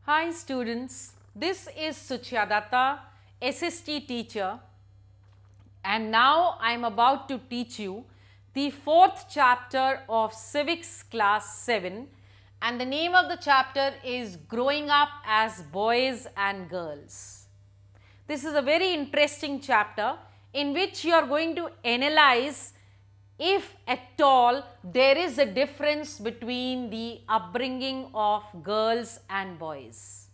Hi students, this is Suchiyadatta, SST teacher, and now I am about to teach you the fourth chapter of Civics class 7, and the name of the chapter is Growing Up as Boys and Girls. This is a very interesting chapter in which you are going to analyze if at all there is a difference between the upbringing of girls and boys.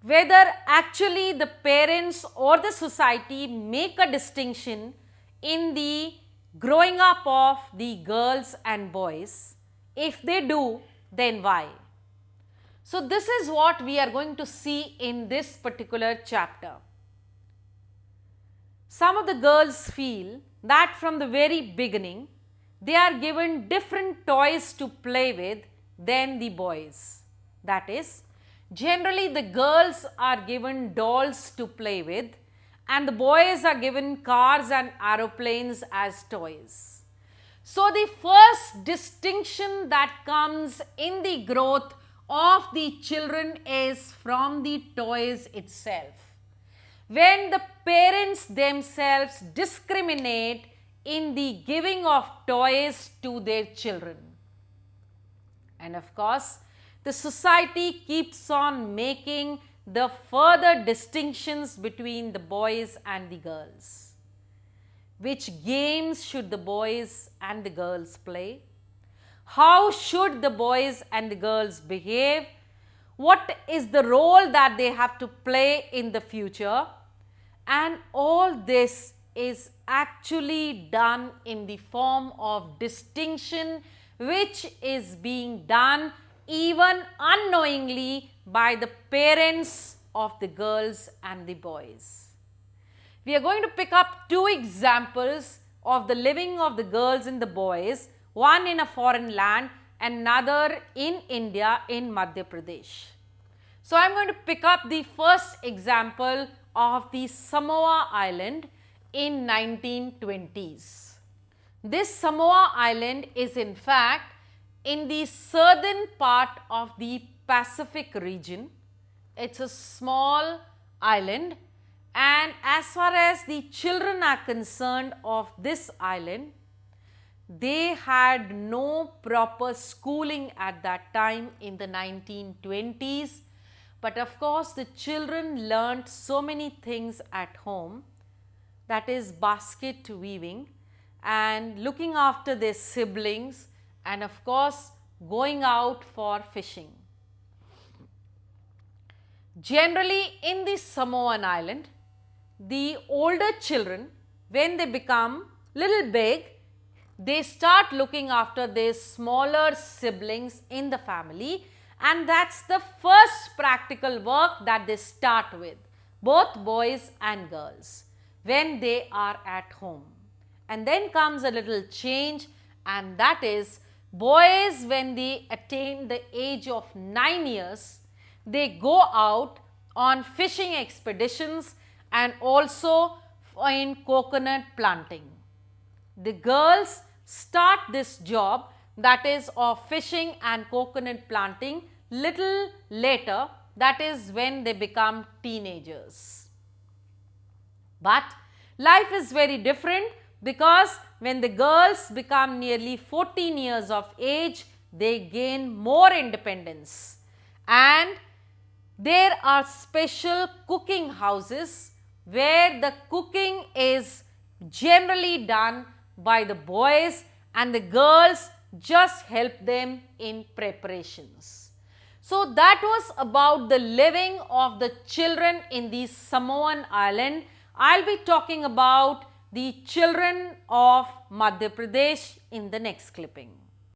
Whether actually the parents or the society make a distinction in the growing up of the girls and boys. If they do, then why? So this is what we are going to see in this particular chapter. Some of the girls feel that from the very beginning they are given different toys to play with than the boys. That is, generally the girls are given dolls to play with and the boys are given cars and aeroplanes as toys. So the first distinction that comes in the growth of the children is from the toys itself. When the parents themselves discriminate in the giving of toys to their children. And of course, the society keeps on making the further distinctions between the boys and the girls. Which games should the boys and the girls play? How should the boys and the girls behave? What is the role that they have to play in the future? And all this is actually done in the form of distinction which is being done even unknowingly by the parents of the girls and the boys. We are going to pick up two examples of the living of the girls and the boys, one in a foreign land and another in India in Madhya Pradesh. So I am going to pick up the first example of the Samoa island in 1920s. This Samoa island is in fact in the southern part of the Pacific region. It's a small island, and as far as the children are concerned of this island, they had no proper schooling at that time in the 1920s. But of course, the children learnt so many things at home, that is basket weaving and looking after their siblings and of course going out for fishing. Generally in the Samoan island, the older children, when they become little big, they start looking after their smaller siblings in the family. And that's the first practical work that they start with, both boys and girls, when they are at home. And then comes a little change, and that is boys, when they attain the age of 9 years, they go out on fishing expeditions and also in coconut planting. The girls start this job, that is of fishing and coconut planting, little later, that is when they become teenagers. But life is very different, because when the girls become nearly 14 years of age, they gain more independence, and there are special cooking houses where the cooking is generally done by the boys and the girls just help them in preparations. So that was about the living of the children in the Samoan island. I'll be talking about the children of Madhya Pradesh in the next clipping.